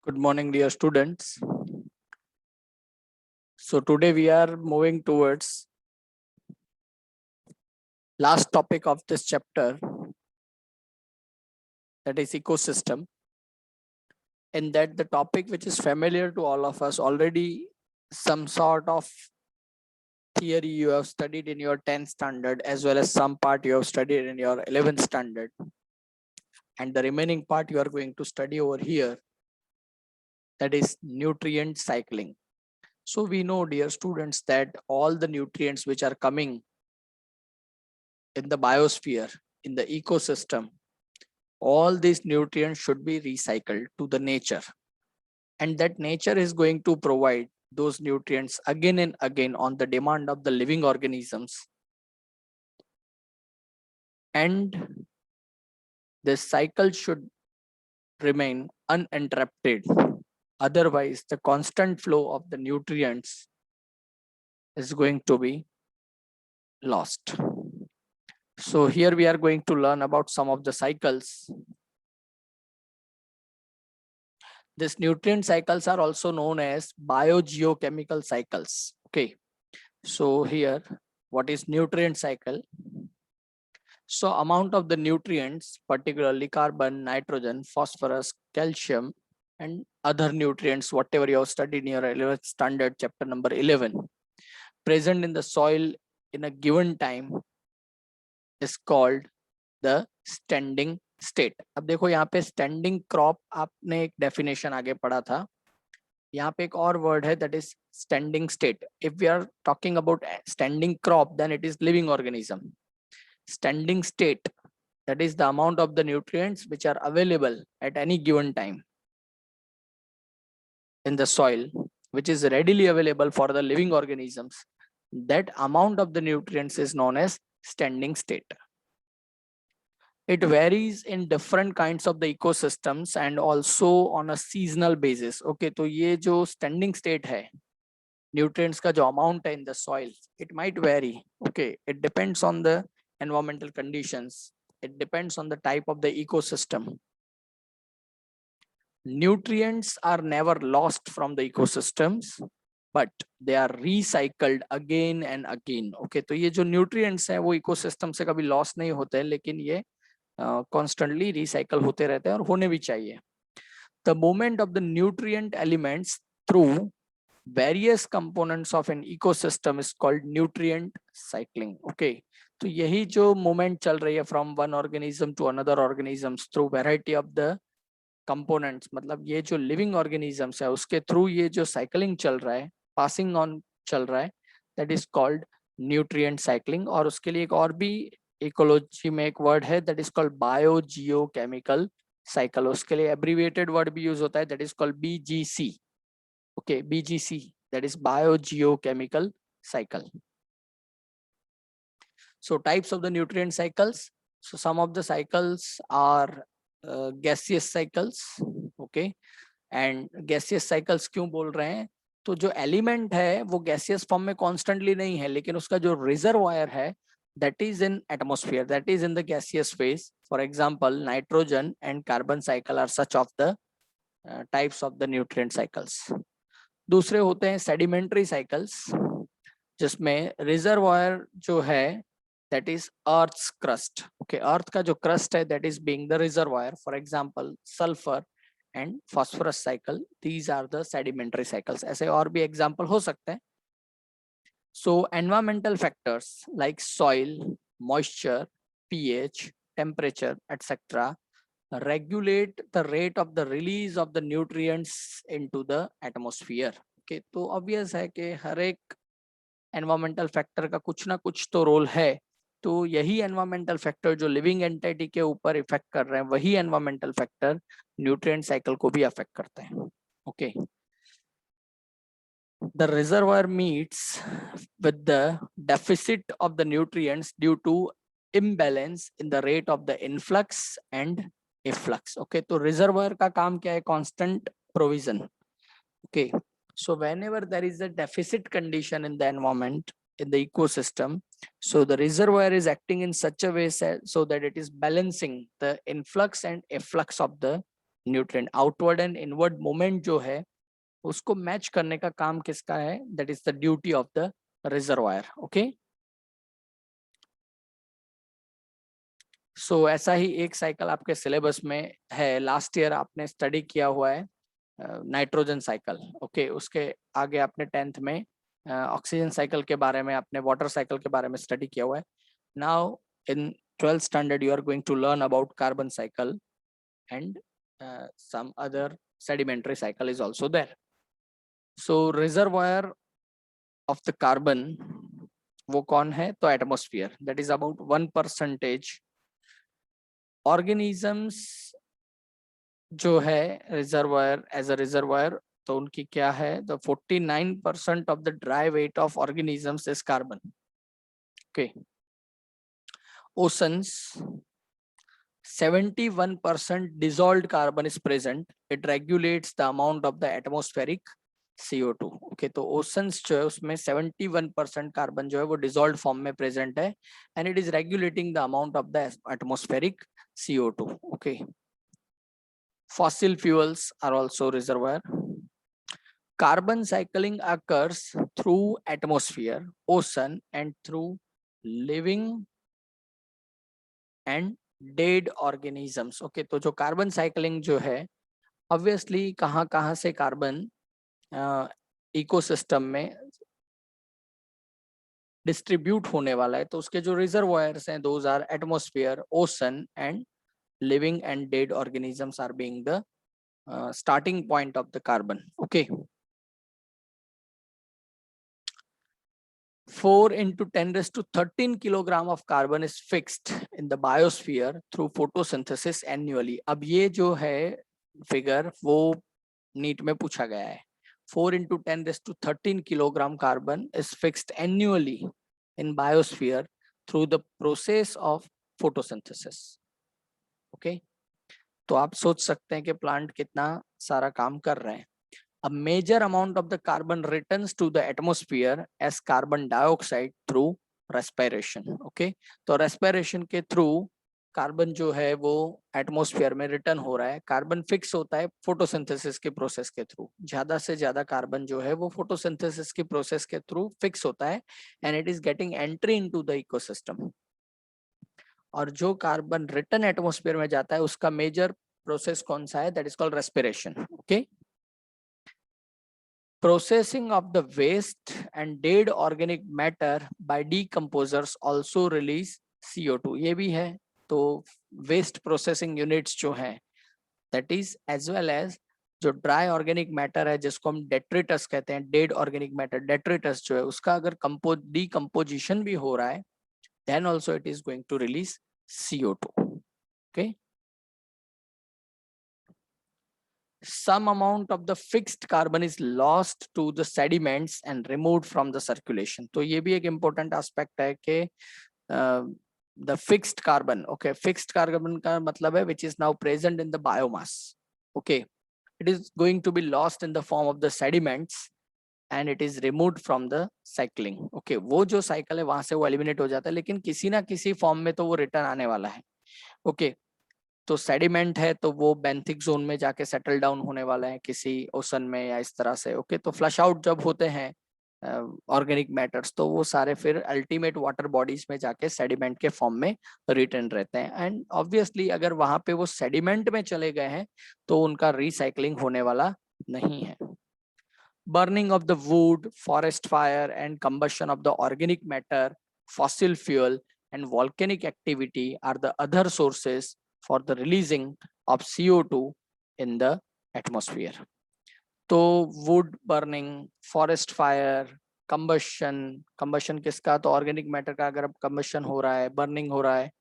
Good morning, dear students. So today we are moving towards last topic of this chapter, that is ecosystem. And that the topic which is familiar to all of us already, some sort of theory you have studied in your 10th standard, as well as some part you have studied in your 11th standard. And the remaining part you are going to study over here, that is nutrient cycling. So we know, dear students, that all the nutrients which are coming in the biosphere, in the ecosystem, all these nutrients should be recycled to the nature, and that nature is going to provide those nutrients again and again on the demand of the living organisms, and this cycle should remain uninterrupted. Otherwise, the constant flow of the nutrients is going to be lost. So here we are going to learn about some of the cycles. These nutrient cycles are also known as biogeochemical cycles. Okay, so here, what is nutrient cycle? So amount of the nutrients, particularly carbon, nitrogen, phosphorus, calcium, and other nutrients, whatever you have studied in your 11th standard, chapter number 11, present in the soil in a given time is called the standing state. अब देखो यहाँ पे standing crop आपने एक definition आगे पढ़ा था. यहाँ पे एक और word है, that is standing state. If we are talking about standing crop, then it is living organism. Standing state, that is the amount of the nutrients which are available at any given time in the soil, which is readily available for the living organisms. That amount of the nutrients is known as standing state. It varies in different kinds of the ecosystems and also on a seasonal basis. Okay, तो ये जो standing state है, nutrients का जो amount है in the soil, it might vary. Okay, it depends on the environmental conditions. It depends on the type of the ecosystem. Nutrients are never lost from the ecosystems, but they are recycled again and again. Okay, तो ये जो nutrients हैं वो ecosystem से कभी loss नहीं होते हैं, लेकिन ये constantly recycle होते रहते हैं और होने भी चाहिए. The movement of the nutrient elements through various components of an ecosystem is called nutrient cycling. Okay, तो यही जो movement चल रही है from one organism to another organisms through variety of the components, मतलब ये जो living organisms है उसके through ये जो cycling चल रहा है, passing on चल रहा है, that is called nutrient cycling. और उसके लिए एक और भी ecology में एक word है, that is called biogeochemical cycle. उसके लिए abbreviated word भी use होता है, that is called BGC. Okay, BGC, that is biogeochemical cycle. So types of the nutrient cycles. So some of the cycles are gaseous cycles. Okay, and gaseous cycles क्यों बोल रहे हैं? तो जो element है वो gaseous form में constantly नहीं है, लेकिन उसका जो reservoir है that is in atmosphere, that is in the gaseous phase. For example, nitrogen and carbon cycle are such of the types of the nutrient cycles. दूसरे होते हैं sedimentary cycles, जिसमें reservoir जो है that is earth's crust. Okay, earth का जो crust है that is being the reservoir. For example, sulfur and phosphorus cycle, these are the sedimentary cycles. ऐसे और भी example हो सकते हैं. So environmental factors like soil, moisture, pH, temperature, etc. regulate the rate of the release of the nutrients into the atmosphere. Okay, तो obvious है कि हर एक environmental factor का कुछ ना कुछ तो role है. तो यही environmental factor जो living entity के ऊपर effect कर रहे हैं, वही environmental factor nutrient cycle को भी affect करते हैं. Okay. The reservoir meets with the deficit of the nutrients due to imbalance in the rate of the influx and efflux. Okay, तो reservoir का काम क्या है? Constant provision. Okay, so whenever there is a deficit condition in the environment, in the ecosystem, so the reservoir is acting in such a way so that it is balancing the influx and efflux of the nutrient outward and inward movement जो है उसको match करने का काम किसका है, that is the duty of the reservoir. Okay, so ऐसा ही एक साइकिल आपके सिलेबस में है, लास्ट ईयर आपने स्टडी किया हुआ है, नाइट्रोजन साइकिल. ओके, उसके आगे आपने 10th में ऑक्सीजन साइकिल के बारे में, आपने वाटर साइकिल के बारे में स्टडी किया हुआ है. Now in 12th standard you are going to learn about carbon cycle and some other sedimentary cycle is also there. So reservoir of the carbon वो कौन है, तो atmosphere, that is about 1%. organisms जो है reservoir, as a reservoir, तो उनकी क्या है, the 49% of the dry weight of organisms is carbon. Okay, oceans 71% dissolved carbon is present. It regulates the amount of the atmospheric CO2. Okay, तो oceans जो है उसमें 71% कार्बन जो है वो डिसॉल्व्ड फॉर्म में प्रेजेंट है, and it is regulating the amount of the atmospheric CO2. Okay, fossil fuels are also reservoir. Carbon cycling occurs through atmosphere, ocean, and through living and dead organisms. Okay, तो जो carbon cycling जो है obviously कहाँ से carbon ecosystem में distribute होने वाला है, तो उसके जो रिजर्वायर्स हैं those are atmosphere, ocean and living and dead organisms are being the starting point of the carbon. Okay, 4 into 10 raised to 13 kilogram of carbon is fixed in the biosphere through photosynthesis annually. अब ये जो है figure वो NEET में पूछा गया है. 4 into 10 raised to 13 kilogram carbon is fixed annually in biosphere through the process of photosynthesis. Okay, तो आप सोच सकते हैं कि प्लांट कितना सारा काम कर रहे हैं. A major amount of the carbon returns to the atmosphere as carbon dioxide through respiration. Okay, तो respiration के through कार्बन जो है वो एटमॉस्फेयर में रिटर्न हो रहा है. कार्बन फिक्स होता है फोटोसिंथेसिस के प्रोसेस के थ्रू. ज्यादा से ज्यादा कार्बन जो है वो फोटोसिंथेसिस के प्रोसेस के थ्रू फिक्स होता है, and it is getting entry into the ecosystem. और जो कार्बन रिटर्न एटमॉस्फेयर में जाता है उसका मेजर प्रोसेस कौन सा है, that is called respiration. Okay, processing of the waste and dead organic matter by decomposers also release CO2. ये भी है. तो waste processing units जो हैं, that is as well as जो ड्राई ऑर्गेनिक मैटर है जिसको हम डेट्रिटस कहते हैं, डेड ऑर्गेनिक मैटर डेट्रिटस जो है उसका अगर डीकम्पोजिशन भी हो रहा है, then also it is going to release CO2. Okay, some amount of the fixed carbon is lost to the sediments and removed from the circulation. तो ये भी एक important aspect है कि the fixed carbon, okay, fixed carbon का मतलब है which is now present in the biomass. Okay, it is going to be lost in the form of the sediments and it is removed from the cycling. Okay, वो जो cycle है वहां से वो eliminate हो जाता है, लेकिन किसी ना किसी form में तो वो return आने वाला है. Okay, तो सेडिमेंट है तो वो बेंथिक जोन में जाके सेटल डाउन होने वाला है किसी ओशन में या इस तरह से. ओके, तो फ्लश आउट जब होते हैं ऑर्गेनिक मैटर्स तो वो सारे फिर अल्टीमेट वाटर बॉडीज में जाके सेडिमेंट के फॉर्म में रिटर्न रहते हैं. एंड ऑब्वियसली अगर वहां पे वो सेडिमेंट में चले गए हैं तो उनका रिसाइकलिंग होने वाला नहीं है. burning of the wood, forest fire and combustion of the organic matter, fossil fuel and volcanic activity are the other sources for the releasing of CO2 in the atmosphere. तो wood burning, forest fire, combustion किसका, तो organic matter का अगर combustion हो रहा है, burning हो रहा है,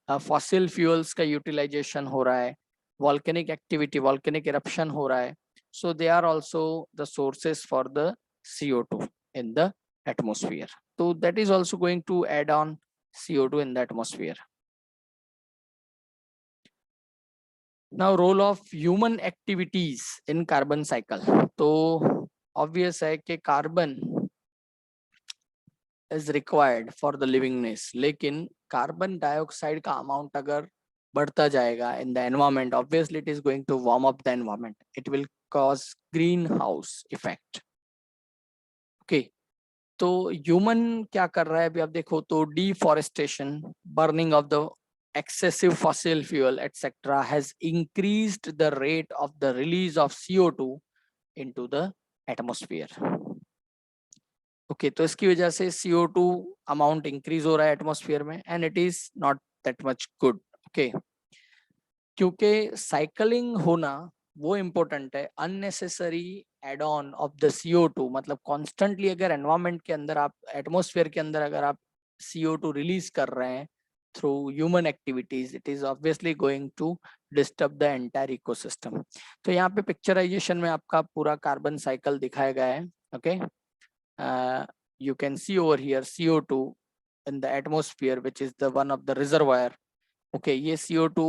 fossil fuels का utilization हो रहा है, volcanic activity, volcanic eruption हो रहा है. So they are also the sources for the CO2 in the atmosphere. So that is also going to add on CO2 in the atmosphere. Now role of human activities in carbon cycle. तो obvious है कि carbon is required for the livingness, लेकिन carbon dioxide का amount अगर बढ़ता जाएगा in the environment, obviously it is going to warm up the environment. It will cause greenhouse effect. Okay, तो human क्या कर रहा है अभी आप देखो तो deforestation, burning of the excessive fossil fuel etc has increased the rate of the release of CO2 into the atmosphere. Okay तो इसकी वजह से CO2 अमाउंट इंक्रीज हो रहा है एटमॉस्फेयर में and it is not that much good. Okay, क्योंकि cycling होना वो इम्पोर्टेंट है. Unnecessary add on of the CO2, मतलब कॉन्स्टेंटली अगर एनवायरमेंट के अंदर आप एटमॉस्फेयर के अंदर अगर आप CO2 रिलीज कर रहे हैं through human activities, it is obviously going to disturb the entire ecosystem. तो यहाँ पे पिक्चराइजेशन में आपका पूरा कार्बन साइकिल दिखाया गया है. Okay, you can see over here CO2 in the atmosphere which is the one of the reservoir. Okay, ये CO2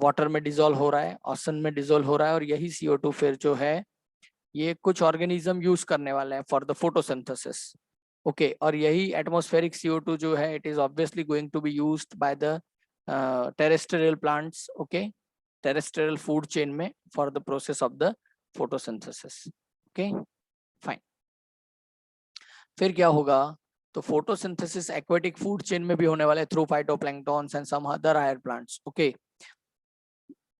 वाटर में डिजोल्व हो रहा है, ओशन में डिजोल्व हो रहा है और यही CO2 फिर जो है ये कुछ ऑर्गेनिज्म यूज करने वाले हैं फॉर द फोटोसिंथेसिस. ओके, और यही एटमॉस्फेरिक CO2 जो है it is obviously going to be used by the terrestrial plants. Okay, terrestrial food chain में for the process of the photosynthesis. Okay fine. फिर क्या होगा तो फोटोसिंथेसिस एक्वेटिक फूड चेन में भी होने वाले through phytoplanktons and some other higher plants. Okay,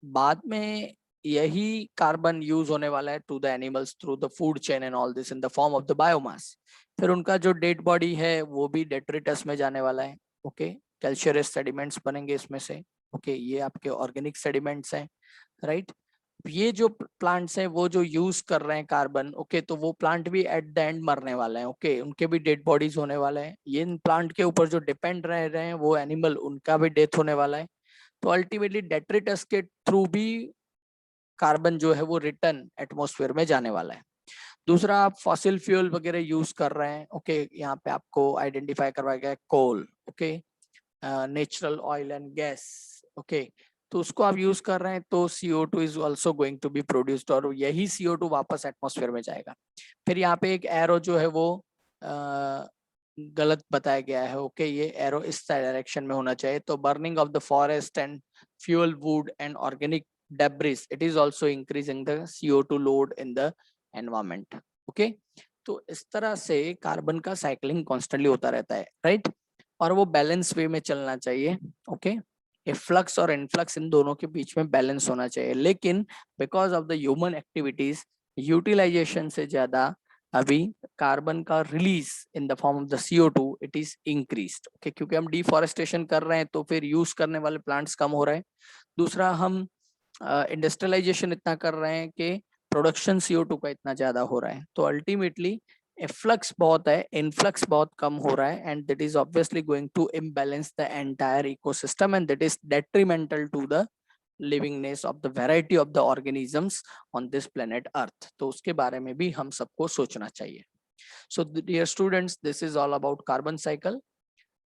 बाद में यही कार्बन यूज होने वाला है to the animals through the food chain and all this in the form of the biomass. फिर उनका जो डेड बॉडी है वो भी डेट्रिटस में जाने वाला है. ओके, कैल्शियस सेडिमेंट्स बनेंगे इसमें से. ओके, ये आपके ऑर्गेनिक सेडिमेंट्स हैं, राइट. ये जो प्लांट्स हैं वो जो यूज कर रहे हैं कार्बन, ओके, तो वो प्लांट भी एट द एंड मरने वाले हैं. ओके, उनके भी डेड बॉडीज होने वाले हैं. ये प्लांट के ऊपर जो डिपेंड रह रहे हैं वो एनिमल, उनका भी डेथ होने वाला है. तो अल्टीमेटली डेट्रिटस के थ्रू भी कार्बन जो है वो रिटर्न एटमॉस्फेयर में जाने वाला है. दूसरा, आप फॉसिल फ्यूल वगैरह यूज कर रहे हैं. ओके, यहाँ पे आपको आइडेंटिफाई करवाया गया है coal. Okay, natural oil and gas. Okay, तो उसको आप यूज कर रहे हैं तो CO2 is also going to be produced और यही CO2 वापस एटमॉस्फेयर में जाएगा. फिर यहाँ पे एक एरो जो है वो गलत बताया गया है. ओके, ये एरो इस डायरेक्शन में होना चाहिए. तो burning of the forest and fuel wood and organic debris, it is also increasing the CO2 load in the environment. Okay, तो इस तरह से कार्बन का साइकिलिंग कॉन्स्टेंटली होता रहता है, राइट. और वो बैलेंस वे में चलना चाहिए. ओके, फ्लक्स और इनफ्लक्स इन दोनों के बीच में बैलेंस होना चाहिए. लेकिन because of the human activities utilization से ज्यादा अभी कार्बन का release in the form of the CO2 it is increased. Okay, क्योंकि हम डिफॉरेस्टेशन कर रहे हैं तो फिर यूज करने वाले प्लांट्स कम हो रहे हैं. दूसरा, हम इंडस्ट्रियलाइजेशन इतना कर रहे हैं कि प्रोडक्शन CO2 का इतना ज्यादा हो रहा है. तो अल्टीमेटली फ्लक्स बहुत है, इनफ्लक्स बहुत कम हो रहा है and that is obviously going to imbalance the entire ecosystem and that is detrimental to the livingness of the variety of the organisms on this planet earth. तो उसके बारे में भी हम सबको सोचना चाहिए. So dear students, this is all about carbon cycle.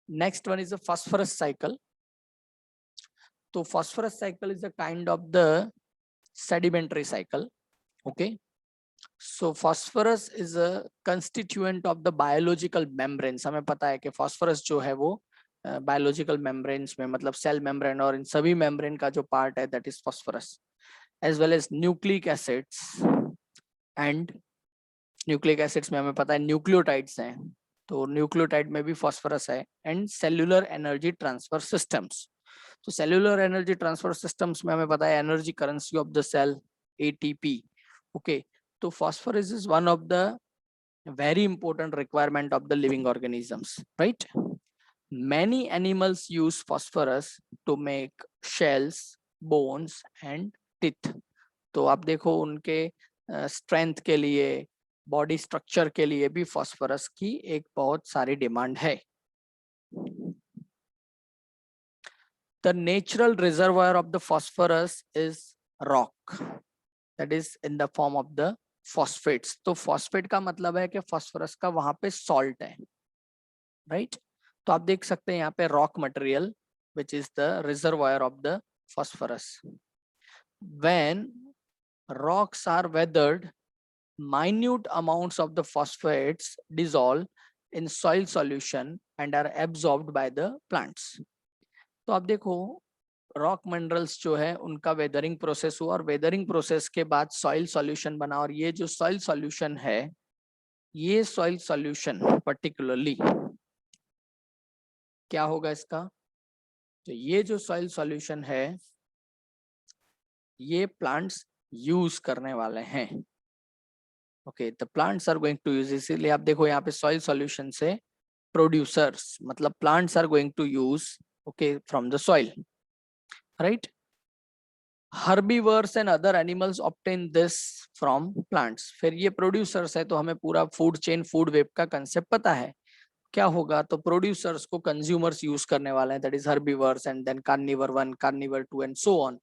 Next one is the phosphorus cycle. तो phosphorus cycle is a kind of the sedimentary cycle. Okay, so phosphorus is a constituent of the biological membranes. हमें पता है कि phosphorus जो है वो biological membranes में, मतलब cell membrane और इन सभी membrane का जो part है that is phosphorus, as well as nucleic acids. and nucleic acids में हमें पता है nucleotides हैं, तो nucleotide में भी phosphorus है. and cellular energy transfer systems. तो सेल्यूलर एनर्जी ट्रांसफर सिस्टम्स में हमें पता है energy currency of the cell ATP. Okay, तो phosphorus is one of the very important requirement of the living organisms, right. Many animals use phosphorus to make shells, bones and teeth. तो आप देखो उनके strength के लिए, body structure के लिए भी फॉस्फोरस की एक बहुत सारी डिमांड है. The natural reservoir of the phosphorus is rock, that is in the form of the phosphates. तो phosphate का मतलब है कि phosphorus का वहां पे salt है, right? तो आप देख सकते हैं यहाँ पे rock material which is the reservoir of the phosphorus. When rocks are weathered, minute amounts of the phosphates dissolve in soil solution and are absorbed by the plants. तो आप देखो रॉक मिनरल्स जो है उनका वेदरिंग प्रोसेस हुआ और weathering process के बाद सॉइल सॉल्यूशन बना। और ये जो सॉइल सॉल्यूशन है, ये सॉइल सॉल्यूशन पर्टिकुलरली क्या होगा इसका, तो ये जो सॉइल सॉल्यूशन है ये प्लांट्स यूज करने वाले हैं। Okay, the plants are going to use, इसीलिए आप देखो यहाँ पे सॉइल सॉल्यूशन से प्रोड्यूसर्स मतलब plants are going to use okay from the soil, right. Herbivores and other animals obtain this from plants. फिर ये प्रोड्यूसर्स है तो हमें पूरा फूड चेन, फूड वेब का कंसेप्ट पता है। क्या होगा, तो प्रोड्यूसर्स को कंज्यूमर्स यूज करने वाले हैं, that is herbivores and then carnivore 1, carnivore 2 and so on.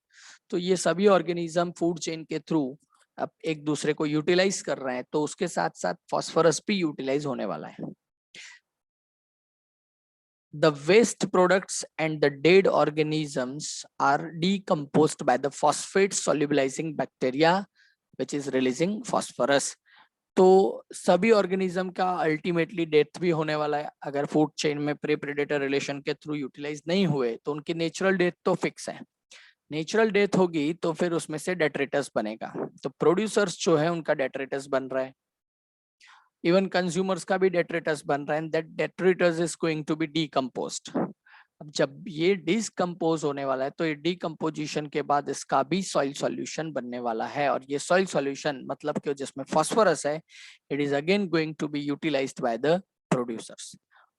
तो ये सभी ऑर्गेनिज्म फूड चेन के थ्रू अब एक दूसरे को यूटिलाइज कर रहे हैं, तो उसके साथ साथ फॉस्फोरस भी यूटिलाइज होने वाला है। The waste products and the dead organisms are decomposed by the phosphate solubilizing bacteria which is releasing phosphorus. तो सभी ऑर्गेनिज्म का अल्टीमेटली डेथ भी होने वाला है। अगर फूड चेन में प्रे प्रेडेटर रिलेशन के थ्रू यूटिलाइज नहीं हुए तो उनकी नेचुरल डेथ तो फिक्स है। नेचुरल डेथ होगी तो फिर उसमें से डेट्रेटस बनेगा, तो प्रोड्यूसर्स जो है उनका डेट्रेटस बन रहा है, इवन कंज्यूमर्स का भी डेट्रेटस बन रहा है, and that detritus is going to be decomposed. अब जब ये डिकम्पोज होने वाला है तो ये डीकम्पोजिशन के बाद इसका भी सॉइल सॉल्यूशन बनने वाला है, और ये सॉइल सॉल्यूशन मतलब कि जिसमें फास्फोरस है, it is again going to be utilized by the producers.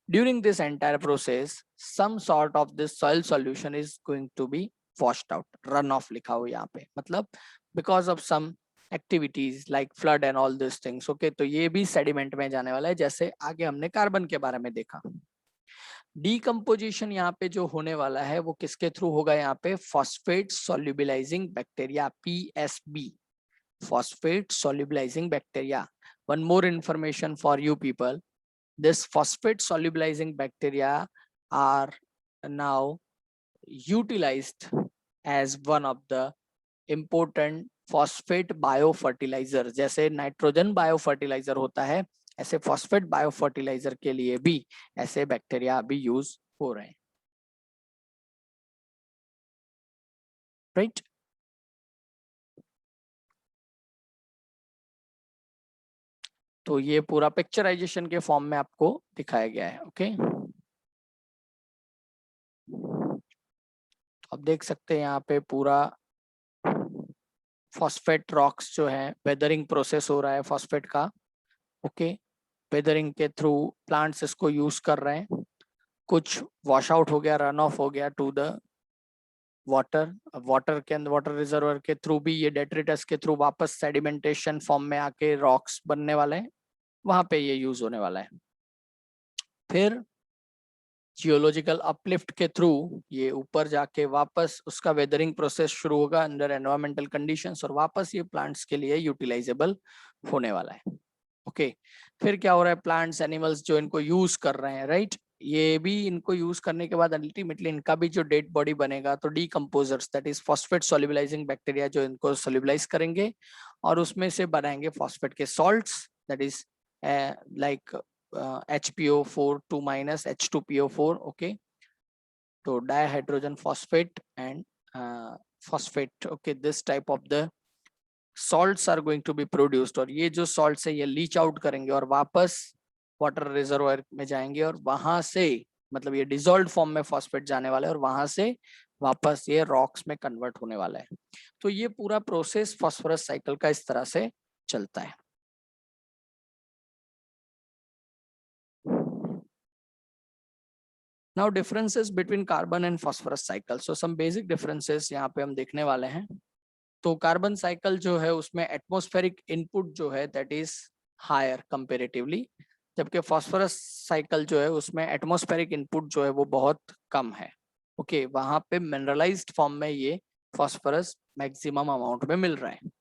During this entire process, some sort of this soil solution is going to be washed out, runoff लिखा हो यहाँ पे, मतलब because of some activities like flood and all these things, okay, तो ये भी sediment में जाने वाला है, जैसे आगे हमने कार्बन के बारे में देखा। डीकम्पोजिशन यहाँ पे जो होने वाला है वो किसके थ्रू होगा, यहाँ पे phosphate solubilizing bacteria, PSB, phosphate solubilizing bacteria. One more information for you people, this phosphate solubilizing bacteria are now utilized as one of the important phosphate biofertilizer। जैसे नाइट्रोजन बायोफर्टिलाइजर होता है, ऐसे फॉस्फेट बायोफर्टिलाइजर के लिए भी ऐसे bacteria अभी use हो रहे हैं, राइट। तो ये पूरा पिक्चराइजेशन के फॉर्म में आपको दिखाया गया है, ओके। आप देख सकते हैं यहाँ पे पूरा फॉस्फेट रॉक्स जो है, वेदरिंग प्रोसेस हो रहा है फॉस्फेट का, ओके। वेदरिंग के थ्रू प्लांट्स इसको यूज कर रहे हैं, कुछ वॉश आउट हो गया, रन ऑफ हो गया टू द वाटर, वाटर के अंदर वाटर रिजर्वर के थ्रू भी ये डेट्रिटस के थ्रू वापस सेडिमेंटेशन फॉर्म में आके रॉक्स बनने वाले हैं, वहां पे ये यूज होने वाला है। फिर जियोलॉजिकल अपलिफ्ट के थ्रू ये ऊपर जाके वापस उसका वेदरिंग प्रोसेस शुरू होगा अंडर एनवायरमेंटल कंडीशंस, और वापस ये प्लांट्स के लिए यूटिलाइजेबल होने वाला है, ओके। फिर क्या हो रहा है, प्लांट्स एनिमल्स जो इनको यूज कर रहे हैं, राइट, ये भी इनको यूज करने के बाद अल्टीमेटली इनका भी जो डेड बॉडी बनेगा, तो decomposers that is phosphate solubilising bacteria जो इनको सोल्यूबलाइज करेंगे और उसमें से बनाएंगे फॉस्फेट के salts, that is like HPO4 2 minus H2PO4, okay, तो dihydrogen phosphate and phosphate, okay, this type of the salts are going to be produced, और ये जो salts है ये लीच आउट करेंगे और वापस वाटर रिजर्वायर में जाएंगे, और वहां से मतलब ये डिजोल्व फॉर्म में फॉस्फेट जाने वाला है और वहां से वापस ये रॉक्स में कन्वर्ट होने वाला है। तो ये पूरा प्रोसेस फॉस्फोरस साइकिल का इस तरह से चलता है। Now differences between carbon and phosphorus cycle, so some basic differences यहाँ पे हम देखने वाले हैं। तो कार्बन साइकिल जो है उसमें एटमॉस्फेरिक इनपुट जो है दैट इज हायर कंपेरेटिवली, जबकि फॉस्फोरस साइकिल जो है उसमें एटमॉस्फेरिक इनपुट जो है वो बहुत कम है, ओके। वहां पे मिनरलाइज्ड फॉर्म में ये फॉस्फोरस मैक्सिमम अमाउंट में मिल रहा है।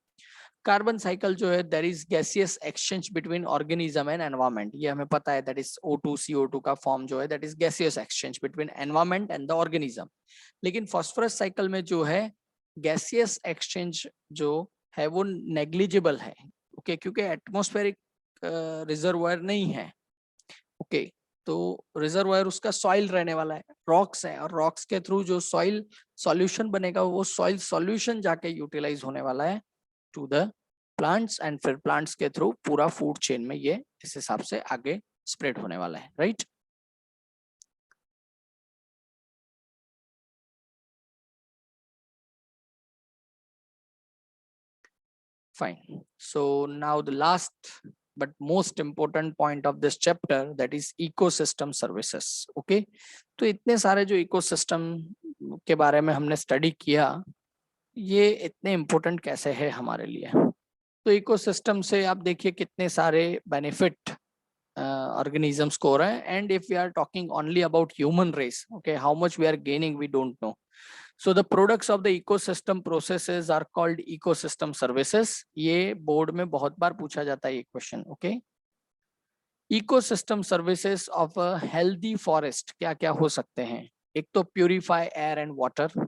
कार्बन साइकिल जो है there is gaseous exchange between organism and environment, ये हमें पता है, दैट इज O2 CO2 का फॉर्म जो है that is gaseous exchange between environment and the organism. लेकिन फॉस्फोरस साइकिल में जो है गैसियस एक्सचेंज जो है वो नेग्लिजिबल है, ओके, क्योंकि एटमॉस्फेरिक रिजर्वायर नहीं है, ओके। तो रिजर्वायर उसका सॉइल रहने वाला है, रॉक्स है, और रॉक्स के थ्रू जो सॉइल सॉल्यूशन बनेगा वो सॉइल सॉल्यूशन जाके यूटिलाइज होने वाला है टू द प्लांट्स, एंड फिर प्लांट्स के थ्रू पूरा फूड चेन में ये इस हिसाब से आगे स्प्रेड होने वाला है, right. Fine. So now the last but most important point of this chapter, that is ecosystem services. Okay. तो इतने सारे जो इकोसिस्टम के बारे में हमने स्टडी किया, ये इतने इम्पोर्टेंट कैसे है हमारे लिए। तो इकोसिस्टम से आप देखिए कितने सारे बेनिफिट organisms को हो रहे हैं, and if we are talking only about human race, okay, how much we are gaining we don't know. So the products of the ecosystem processes are called ecosystem services. ये board में बहुत बार पूछा जाता है ये question, okay. Ecosystem services of a healthy forest क्या क्या हो सकते हैं? एक तो प्यूरिफाई एयर एंड वाटर।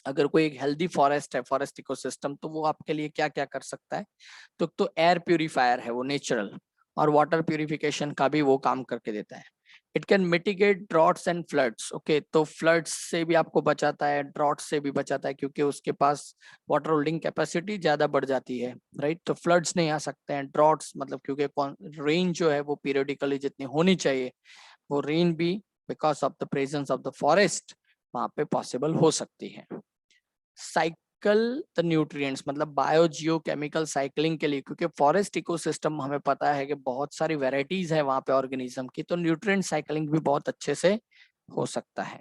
अगर कोई एक हेल्दी फॉरेस्ट है, फॉरेस्ट इकोसिस्टम, तो वो आपके लिए क्या क्या कर सकता है? तो एयर प्यूरिफायर है वो, नेचुरल, और वाटर प्यूरिफिकेशन का भी वो काम करके देता है। It can mitigate droughts and floods, okay, तो फ्लड्स से भी आपको बचाता है, ड्रॉट्स से भी बचाता है, क्योंकि उसके पास वाटर होल्डिंग कैपेसिटी ज्यादा बढ़ जाती है, राइट। तो फ्लड्स नहीं आ सकते हैं, ड्रॉट्स मतलब क्योंकि रेन जो है वो पीरियडिकली जितनी होनी चाहिए, वो रेन भी because of the presence of the forest वहां पे पॉसिबल हो सकती है। साइकिल द न्यूट्रिएंट्स, मतलब बायो जियो केमिकल साइकिलिंग के लिए, क्योंकि फॉरेस्ट इकोसिस्टम हमें पता है कि बहुत सारी वेराइटीज है वहां पे ऑर्गेनिज्म की, तो न्यूट्रिएंट साइकिलिंग भी बहुत अच्छे से हो सकता है।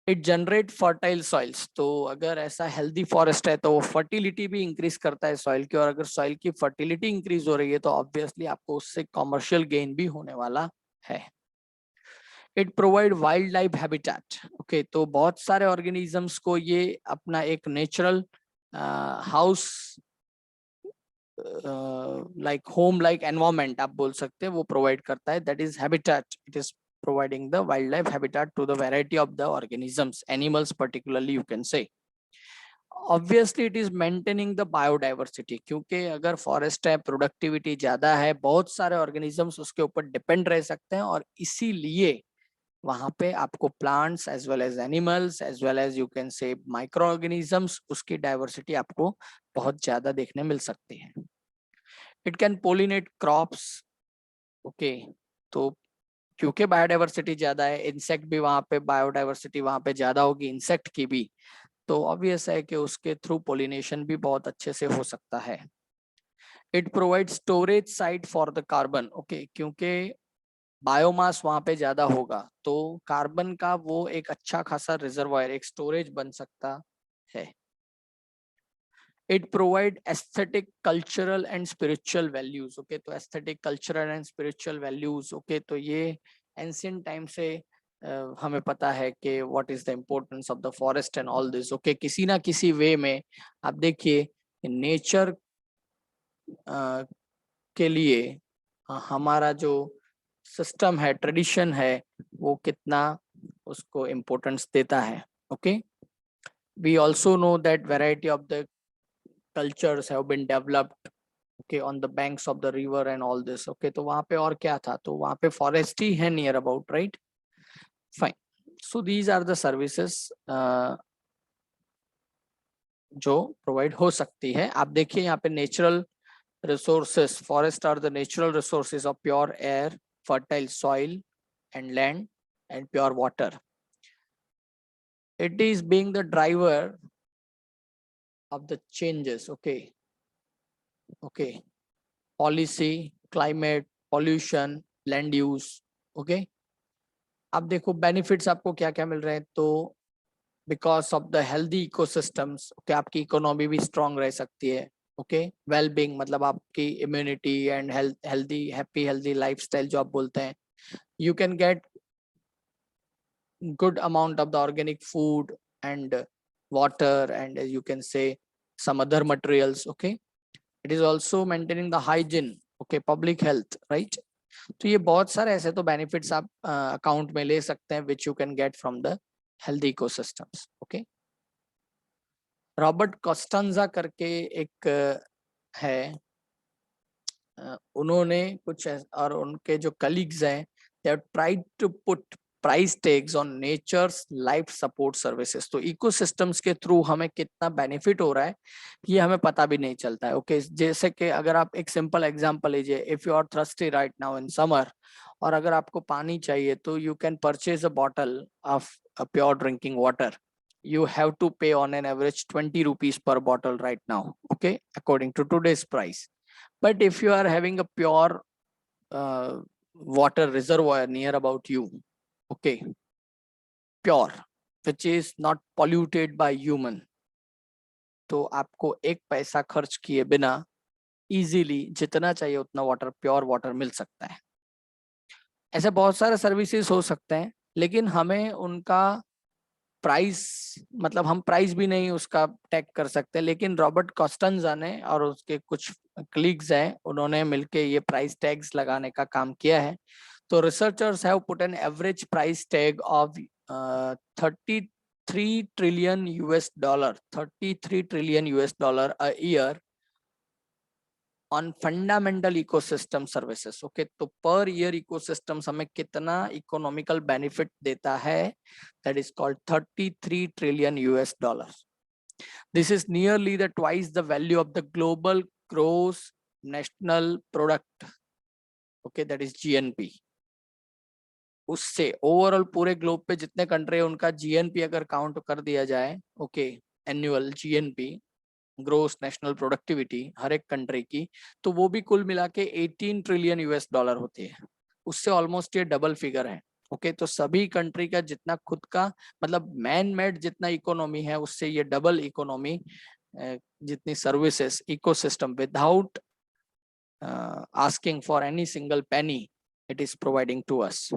इट जनरेट फर्टाइल सॉइल्स, तो अगर ऐसा हेल्दी फॉरेस्ट है तो वो फर्टिलिटी भी इंक्रीज करता है सॉइल की, और अगर सॉइल की फर्टिलिटी इंक्रीज हो रही है तो ऑब्वियसली आपको उससे कमर्शियल गेन भी होने वाला है। It provide wild life habitat, okay, तो बहुत सारे ऑर्गेनिजम्स को ये अपना एक natural house like home like environment आप बोल सकते हैं वो प्रोवाइड करता है, that is habitat. It is providing the wildlife habitat to the variety of the organisms, animals particularly you can say. Obviously it is maintaining the biodiversity, क्योंकि अगर forest है, प्रोडक्टिविटी ज्यादा है, बहुत सारे ऑर्गेनिजम्स उसके ऊपर डिपेंड रह सकते हैं, और इसीलिए वहां पे आपको plants as well as animals as well as you can say micro organisms, उसकी डाइवर्सिटी आपको बहुत ज्यादा देखने मिल सकती है। It can pollinate crops, okay, तो क्योंकि बायोडाइवर्सिटी ज्यादा है, इंसेक्ट भी वहां पे, बायोडाइवर्सिटी वहां पे ज्यादा होगी इंसेक्ट की भी, तो ऑब्वियस है कि उसके थ्रू पोलिनेशन भी बहुत अच्छे से हो सकता है। It provide storage site for the carbon, okay, क्योंकि बायोमास वहां पे ज्यादा होगा तो कार्बन का वो एक अच्छा खासा रिजर्वायर, एक स्टोरेज बन सकता है। It provide aesthetic cultural and spiritual values, okay, तो aesthetic cultural and spiritual values, okay, तो ये एंशिएंट टाइम से हमें पता है कि what is the importance of the forest and all this, okay, किसी ना किसी वे में आप देखिए नेचर के लिए हमारा जो सिस्टम है, ट्रेडिशन है, वो कितना उसको इम्पोर्टेंस देता है, okay. We also know that variety of the cultures have been developed, okay, on the banks of the river and all this, okay, तो वहां पे और क्या था, तो वहां पे फॉरेस्ट ही है near about, right, fine. So these are the services जो प्रोवाइड हो सकती है। आप देखिए यहाँ पे natural resources, forest are the natural resources of pure air, fertile soil and land and pure water. It is being the driver of the changes, okay, okay, policy, climate, pollution, land use, okay. अब देखो benefits आपको क्या क्या मिल रहे हैं, तो because of the healthy ecosystems, okay, आपकी economy भी स्ट्रांग रह सकती है, ओके, वेल बीइंग मतलब आपकी immunity and healthy happy healthy lifestyle जो आप बोलते हैं, you can gate good amount of the organic food and water, and you can say some other materials, okay. It is also maintaining the hygiene, okay, public health, right. तो ये बहुत सारे ऐसे तो बेनिफिट्स आप अकाउंट में ले सकते हैं which you can get from the healthy ecosystems, okay. Robert Costanza करके एक है, उन्होंने कुछ और उनके जो कलीग्स हैं, they have tried to put price tags on nature's life support services. तो इकोसिस्टम्स के थ्रू हमें कितना बेनिफिट हो रहा है ये हमें पता भी नहीं चलता है. ओके, जैसे कि अगर आप एक सिंपल एग्जांपल लीजिए, if you are thirsty right now in summer, और अगर आपको पानी चाहिए तो you can purchase a bottle of pure drinking water. You have to pay on an average 20 rupees per bottle right now, okay, according to today's price. But if you are having a pure water reservoir near about you, okay, pure, which is not polluted by human, तो आपको एक पैसा खर्च किए बिना easily जितना चाहिए उतना वाटर, प्योर वाटर मिल सकता है. ऐसे बहुत सारे सर्विसेज हो सकते हैं, लेकिन हमें उनका प्राइस, मतलब हम प्राइस भी नहीं उसका टैग कर सकते. लेकिन रॉबर्ट कॉस्टन्जा ने और उसके कुछ कलीग्स हैं, उन्होंने मिलके ये प्राइस टैग्स लगाने का काम किया है. तो researchers have put an average price tag of 33 trillion US dollar, 33 trillion US dollar a year on fundamental ecosystem services. Okay, तो पर ईयर इकोसिस्टम्स हमें कितना इकोनॉमिकल बेनिफिट देता है, that is called 33 trillion US dollar. This is nearly the twice the value of the global gross national product. Okay, that is GNP. उससे overall पूरे globe पे जितने country है उनका जीएनपी अगर काउंट कर दिया जाए, okay, annual GNP, gross national productivity हर एक कंट्री की, तो वो भी कुल मिला के 18 ट्रिलियन यूएस डॉलर होती है. उससे ऑलमोस्ट ये डबल फिगर है. ओके, तो सभी कंट्री का जितना खुद का, मतलब मैन मेड जितना इकोनॉमी है, उससे ये डबल इकोनॉमी, जितनी services ecosystem without asking for any single penny it is providing to us.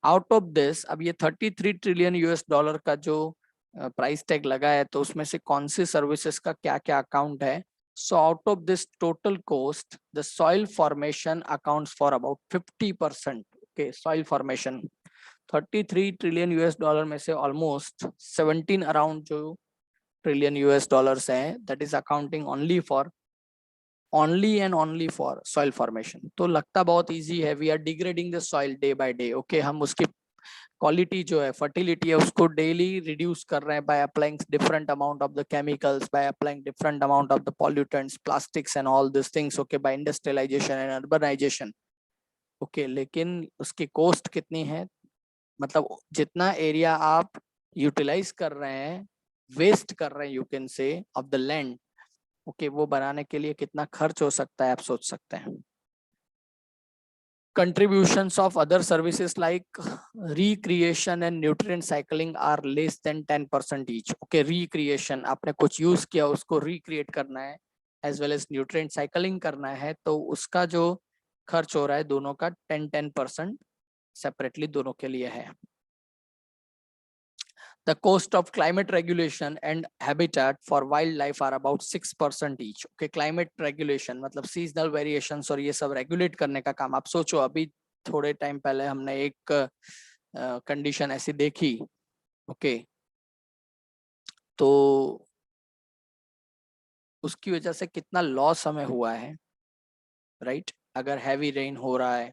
Out of this, अब ये 33 ट्रिलियन यूएस डॉलर का जो प्राइस टैग लगा है, तो उसमें से कौन सी सर्विसेज का क्या क्या अकाउंट है. So out of this total cost, the soil formation accounts for about 50%. Okay, soil formation 33 trillion US dollar में से ऑलमोस्ट 17 अराउंड जो ट्रिलियन यूएस डॉलर्स हैं, that is accounting only and only for soil formation. तो लगता बहुत easy है, we are degrading the soil day by day. Okay, हम उसकी क्वालिटी जो है, फर्टिलिटी है, उसको डेली रिड्यूस कर रहे हैं by applying different amount of the chemicals, by applying different amount of the pollutants, plastics and all this things. Okay, by industrialization and urbanization. Okay, लेकिन उसकी कॉस्ट कितनी है, मतलब जितना एरिया आप यूटिलाइज कर रहे हैं, वेस्ट कर रहे हैं, यू कैन से, ऑफ द लैंड, ओके, वो बनाने के लिए कितना खर्च हो सकता है, आप सोच सकते हैं. Contributions of other services like recreation and nutrient cycling are less than 10% each. Okay, recreation, आपने कुछ यूज किया उसको recreate करना है, as well as nutrient cycling करना है, तो उसका जो खर्च हो रहा है दोनों का 10% सेपरेटली दोनों के लिए है. The cost of climate regulation and habitat for wildlife are about 6% each. Okay, climate regulation मतलब seasonal variations और ये सब regulate करने का काम. आप सोचो, अभी थोड़े टाइम पहले हमने एक कंडीशन ऐसी देखी, ओके, तो उसकी वजह से कितना लॉस हमें हुआ है, राइट? अगर हैवी रेन हो रहा है,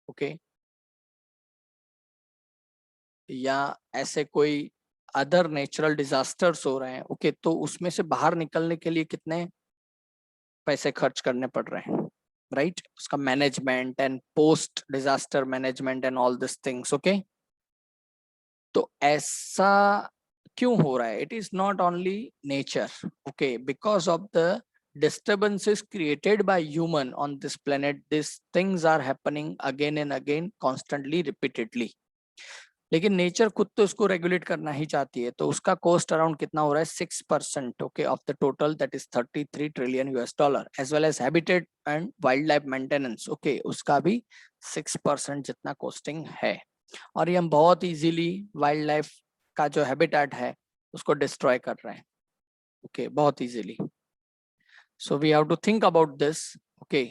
ओके, या ऐसे कोई अदर नेचुरल डिजास्टर्स हो रहे हैं, ओके, तो उसमें से बाहर निकलने के लिए कितने पैसे खर्च करने पड़ रहे हैं, राइट? उसका management and post disaster management and all this things. Okay, तो ऐसा क्यों हो रहा है? It is not only nature, okay, because of the disturbances created by human on this planet, these things are happening again and again, constantly, repeatedly. लेकिन nature खुद तो इसको रेगुलेट करना ही चाहती है, तो उसका कॉस्ट अराउंड कितना हो रहा है? 6%, okay, of the total, that is 33 trillion US dollar. As well as habitat and wild life maintenance, okay, उसका भी 6% जितना कॉस्टिंग है. और ये हम बहुत इजीली वाइल्ड लाइफ का जो हैबिटेट है उसको डिस्ट्रॉय कर रहे हैं, ओके, बहुत easily. So we have to think about this, okay.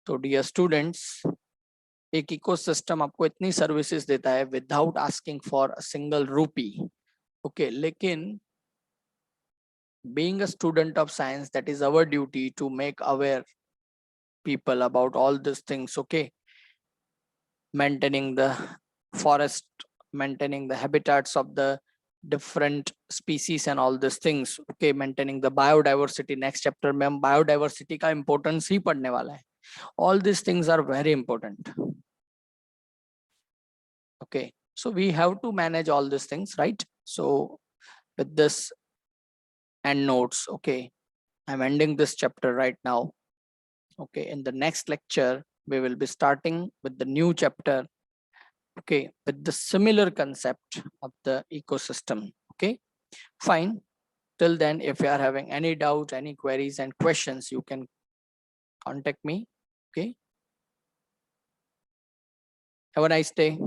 तो डियर स्टूडेंट्स, एक इकोसिस्टम आपको इतनी सर्विसेज देता है without asking for a single rupee, okay, लेकिन being a student of science, that is our duty to make aware people about all these things. Okay, maintaining the forest, maintaining the habitats of the different species and all these things. Okay, maintaining the biodiversity. Next chapter में हम biodiversity का importance ही पढ़ने वाला है. All these things are very important. Okay, so we have to manage all these things, right? So with this end notes, okay, I'm ending this chapter right now. Okay, in the next lecture we will be starting with the new chapter, okay, with the similar concept of the ecosystem. Okay, fine. Till then, if you are having any doubt, any queries and questions, you can contact me. Okay, have a nice day.